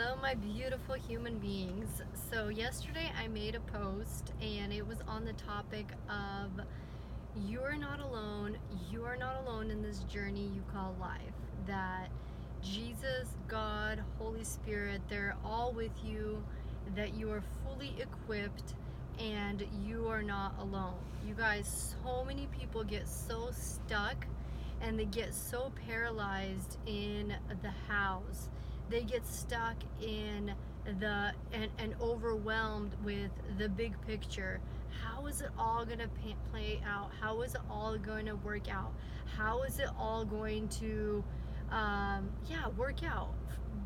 Hello, my beautiful human beings. So, yesterday I made a post and it was on the topic of you're not alone. You are not alone in this journey you call life. That Jesus, God, Holy Spirit, they're all with you, that you are fully equipped and you are not alone. You guys, so many people get so stuck and they get so paralyzed in the hows. They get stuck in and overwhelmed with the big picture. How is it all going to play out? How is it all going to work out? How is it all going to work out?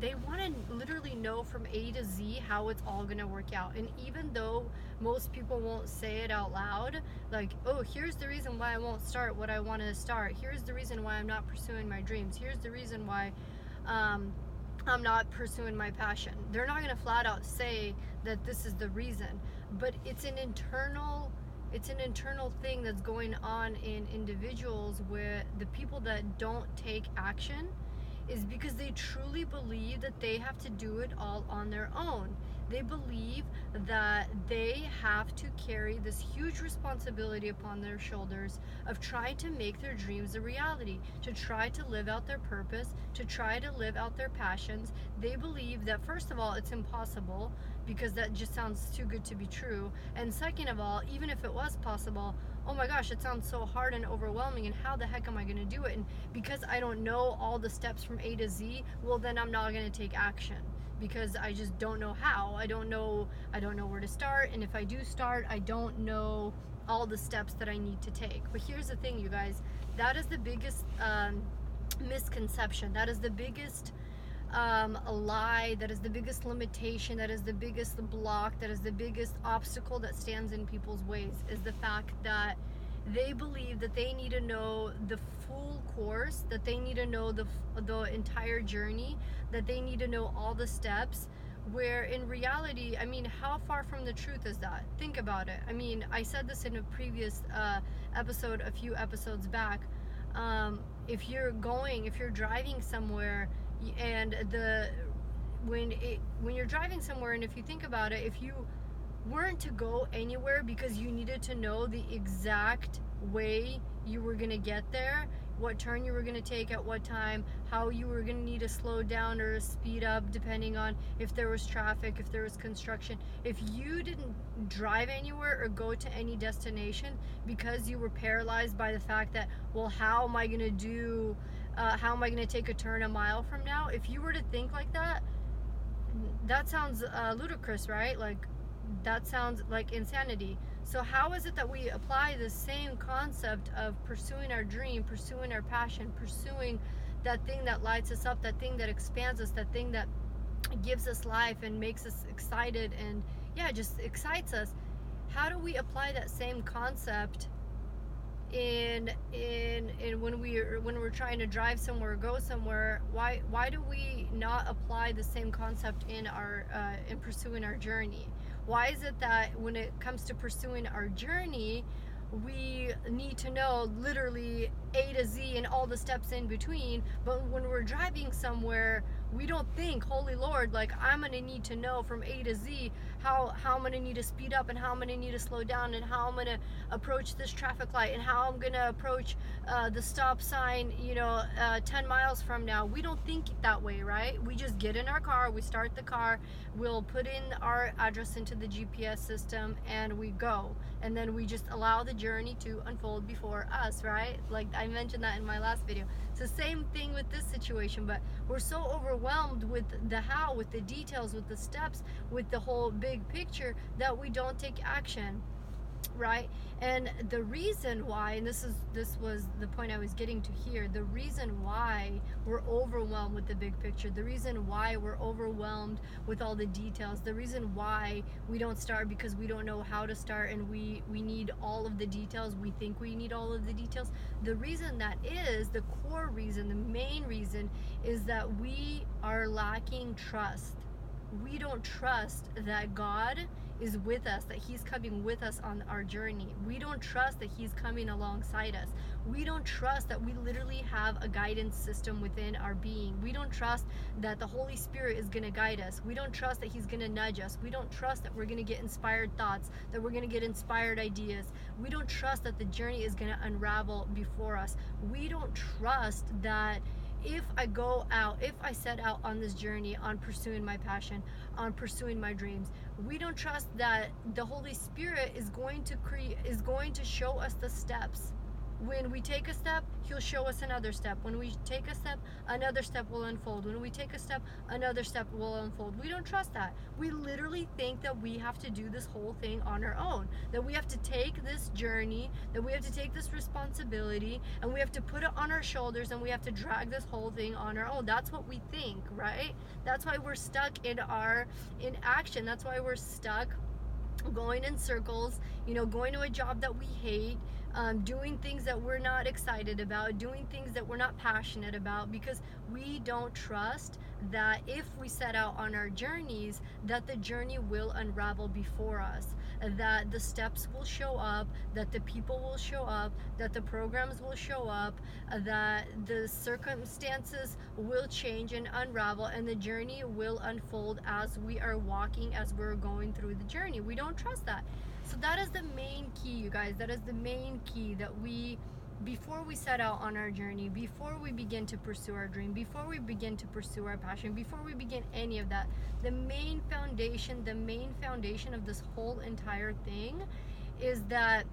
They want to literally know from A to Z how it's all going to work out. And even though most people won't say it out loud, like, oh, here's the reason why I won't start what I want to start. Here's the reason why I'm not pursuing my dreams. Here's the reason why I'm not pursuing my passion. They're not going to flat out say that this is the reason, but it's an internal thing that's going on in individuals where the people that don't take action is because they truly believe that they have to do it all on their own. They believe that they have to carry this huge responsibility upon their shoulders of trying to make their dreams a reality, to try to live out their purpose, to try to live out their passions. They believe that, first of all, it's impossible because that just sounds too good to be true. And second of all, even if it was possible, oh my gosh, it sounds so hard and overwhelming, and how the heck am I going to do it? And because I don't know all the steps from A to Z, well, then I'm not going to take action because I just don't know how. I don't know where to start, and if I do start, I don't know all the steps that I need to take. But here's the thing, you guys, that is the biggest misconception. That is the biggest a lie, that is the biggest limitation, that is the biggest block, that is the biggest obstacle that stands in people's ways, is the fact that they believe that they need to know the full course, that they need to know the entire journey, that they need to know all the steps, where in reality, I mean, how far from the truth is that? Think about it. I mean, I said this in a previous episode, a few episodes back. If you're driving somewhere, and when you're driving somewhere, and if you think about it, if you weren't to go anywhere because you needed to know the exact way you were going to get there, what turn you were going to take at what time, how you were going to need to slow down or speed up depending on if there was traffic, if there was construction. If you didn't drive anywhere or go to any destination because you were paralyzed by the fact that, well, how am I going to take a turn a mile from now? If you were to think like that, that sounds ludicrous, right? Like, that sounds like insanity. So how is it that we apply the same concept of pursuing our dream, pursuing our passion, pursuing that thing that lights us up, that thing that expands us, that thing that gives us life and makes us excited and just excites us? How do we apply that same concept in when we're trying to drive somewhere or go somewhere? Why do we not apply the same concept in pursuing our journey? Why is it that when it comes to pursuing our journey, we need to know literally A to Z and all the steps in between, but when we're driving somewhere, we don't think, holy Lord, like, I'm gonna need to know from A to Z how I'm gonna need to speed up and how I'm gonna need to slow down and how I'm gonna approach this traffic light and how I'm gonna approach the stop sign 10 miles from now. We don't think that way, right? We just get in our car, we start the car, we'll put in our address into the GPS system, and we go, and then we just allow the journey to unfold before us, right? Like I mentioned that in my last video. It's the same thing with this situation, but we're so overwhelmed with the how, with the details, with the steps, with the whole big picture, that we don't take action, right? And the reason why, and this was the point I was getting to here, the reason why we're overwhelmed with the big picture, the reason why we're overwhelmed with all the details, the reason why we don't start because we don't know how to start, and we need all of the details, we think we need all of the details. The reason that is, the core reason, the main reason, is that we are lacking trust. We don't trust that God is with us, that he's coming with us on our journey. We don't trust that he's coming alongside us. We don't trust that we literally have a guidance system within our being. We don't trust that the Holy Spirit is going to guide us. We don't trust that he's going to nudge us. We don't trust that we're going to get inspired thoughts, that we're going to get inspired ideas. We don't trust that the journey is going to unravel before us. We don't trust that if I set out on this journey, on pursuing my passion, on pursuing my dreams, we don't trust that the Holy Spirit is going to show us the steps. When we take a step, he'll show us another step. When we take a step, another step will unfold. When we take a step, another step will unfold. We don't trust that. We literally think that we have to do this whole thing on our own, that we have to take this journey, that we have to take this responsibility, and we have to put it on our shoulders, and we have to drag this whole thing on our own. That's what we think, right? That's why we're stuck in action. That's why we're stuck going in circles, going to a job that we hate, doing things that we're not excited about, doing things that we're not passionate about, because we don't trust that if we set out on our journeys, that the journey will unravel before us, that the steps will show up, that the people will show up, that the programs will show up, that the circumstances will change and unravel, and the journey will unfold as we are walking, as we're going through the journey. We don't trust that. So that is the main key, you guys. That is the main key, that before we set out on our journey, before we begin to pursue our dream, before we begin to pursue our passion, before we begin any of that, the main foundation of this whole entire thing is that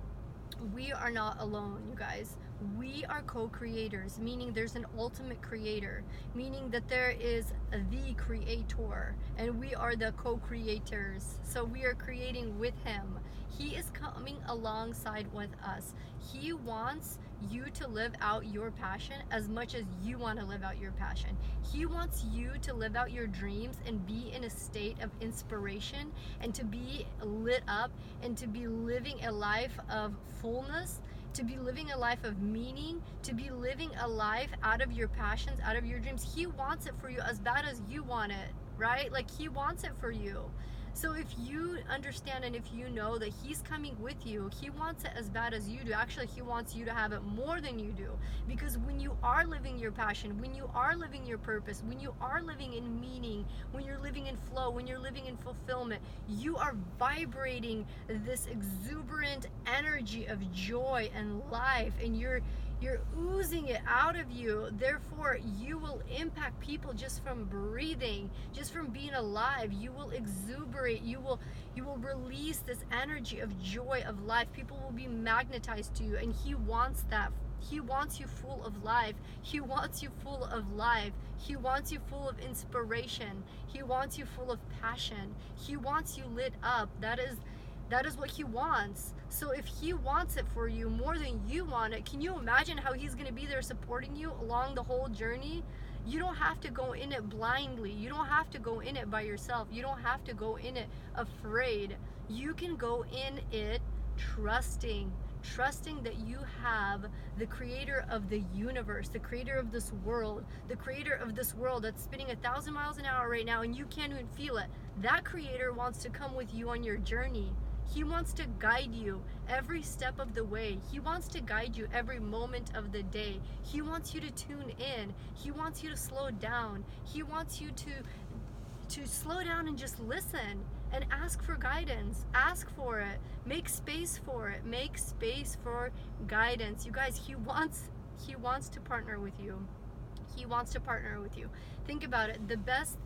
we are not alone, you guys. We are co-creators, meaning there's an ultimate creator, meaning that there is the creator, and we are the co-creators. So we are creating with him. He is coming alongside with us. He wants you to live out your passion as much as you want to live out your passion. He wants you to live out your dreams and be in a state of inspiration, and to be lit up, and to be living a life of fullness, to be living a life of meaning, to be living a life out of your passions, out of your dreams. He wants it for you as bad as you want it, right? Like, he wants it for you. So if you understand, and if you know that he's coming with you, he wants it as bad as you do. Actually, he wants you to have it more than you do. Because when you are living your passion, when you are living your purpose, when you are living in meaning, when you're living in flow, when you're living in fulfillment, you are vibrating this exuberant energy of joy and life, and you're oozing it out of you. Therefore, you will impact people just from breathing, just from being alive. You will exuberate. You will release this energy of joy, of life. People will be magnetized to you, and he wants that. He wants you full of life. He wants you full of life. He wants you full of inspiration. He wants you full of passion. He wants you lit up. That is what he wants. So if he wants it for you more than you want it, can you imagine how he's going to be there supporting you along the whole journey? You don't have to go in it blindly. You don't have to go in it by yourself. You don't have to go in it afraid. You can go in it trusting that you have the creator of the universe, the creator of this world, that's spinning 1,000 miles an hour right now, and you can't even feel it. That creator wants to come with you on your journey. He wants to guide you every step of the way. He wants to guide you every moment of the day. He wants you to tune in. He wants you to slow down. He wants you to slow down and just listen and ask for guidance. Ask for it. Make space for it. Make space for guidance. You guys, he wants to partner with you. He wants to partner with you. Think about it. The best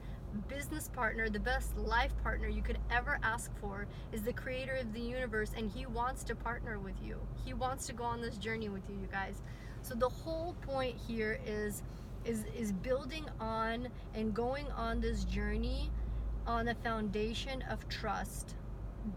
business partner, the best life partner you could ever ask for is the creator of the universe, and he wants to partner with you. He wants to go on this journey with you, you guys. So the whole point here is building on and going on this journey on a foundation of trust.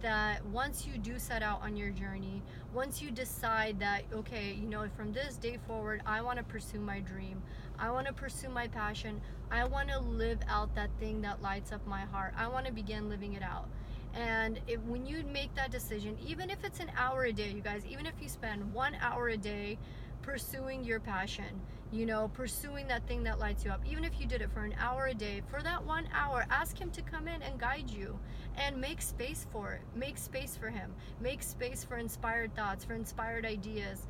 That once you do set out on your journey, once you decide that, okay, from this day forward, I want to pursue my dream, I want to pursue my passion, I want to live out that thing that lights up my heart, I want to begin living it out. And when you make that decision, even if it's an hour a day, you guys, even if you spend 1 hour a day pursuing your passion, pursuing that thing that lights you up. Even if you did it for an hour a day, for that 1 hour, ask him to come in and guide you, and make space for it. Make space for him. Make space for inspired thoughts, for inspired ideas.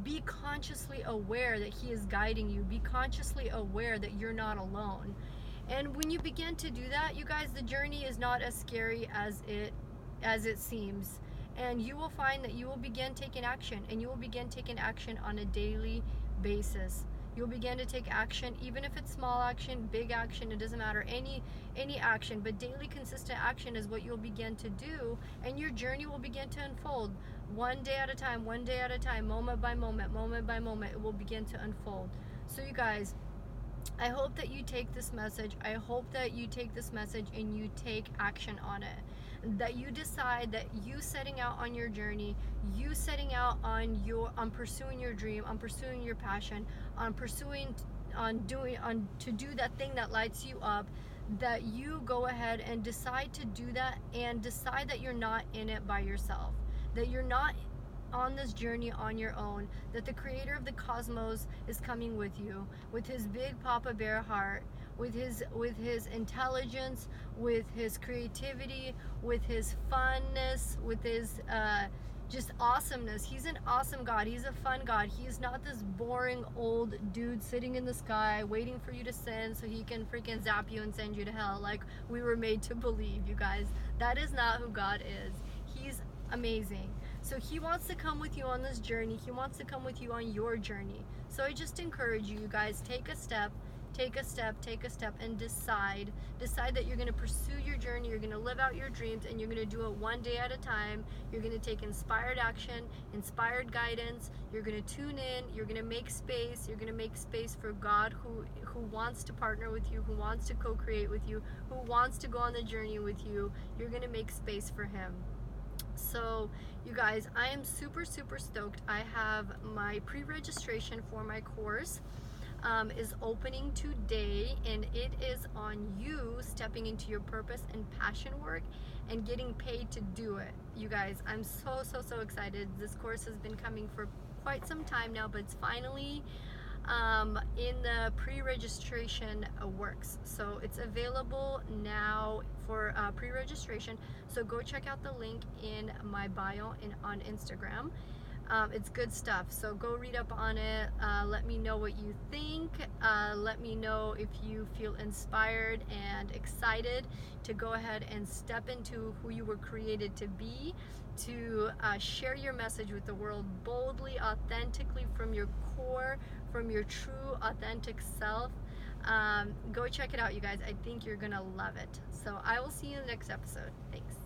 Be consciously aware that he is guiding you. Be consciously aware that you're not alone. And when you begin to do that, you guys, the journey is not as scary as it seems. And you will find that you will begin taking action, and you will begin taking action on a daily basis. You'll begin to take action, even if it's small action, big action, it doesn't matter, any action, but daily consistent action is what you'll begin to do, and your journey will begin to unfold one day at a time, moment by moment, it will begin to unfold. So you guys, I hope that you take this message. I hope that you take this message and you take action on it. That you decide that you setting out on your journey, you setting out on pursuing your dream, on pursuing your passion, to do that thing that lights you up, that you go ahead and decide to do that, and decide that you're not in it by yourself. That you're not on this journey on your own, that the creator of the cosmos is coming with you, with his big Papa Bear heart, with his intelligence, with his creativity, with his funness, with his just awesomeness. He's an awesome God. He's a fun God. He's not this boring old dude sitting in the sky waiting for you to sin so he can freaking zap you and send you to hell like we were made to believe, you guys. That is not who God is. He's amazing. So he wants to come with you on this journey. He wants to come with you on your journey. So I just encourage you guys, take a step, and decide that you're going to pursue your journey. You're going to live out your dreams, and you're going to do it one day at a time. You're going to take inspired action, inspired guidance. You're going to tune in. You're going to make space. You're going to make space for God, who wants to partner with you, who wants to co-create with you, who wants to go on the journey with you. You're going to make space for him. So you guys, I am super stoked. I have my pre-registration for my course is opening today, and it is on you stepping into your purpose and passion work and getting paid to do it. You guys, I'm so excited. This course has been coming for quite some time now, but it's finally in the pre-registration works. So it's available now for pre-registration. So go check out the link in my bio on Instagram. It's good stuff. So go read up on it. Let me know what you think. Let me know if you feel inspired and excited to go ahead and step into who you were created to be, to share your message with the world boldly, authentically, from your core, from your true, authentic self. Go check it out, you guys. I think you're gonna love it. So I will see you in the next episode. Thanks.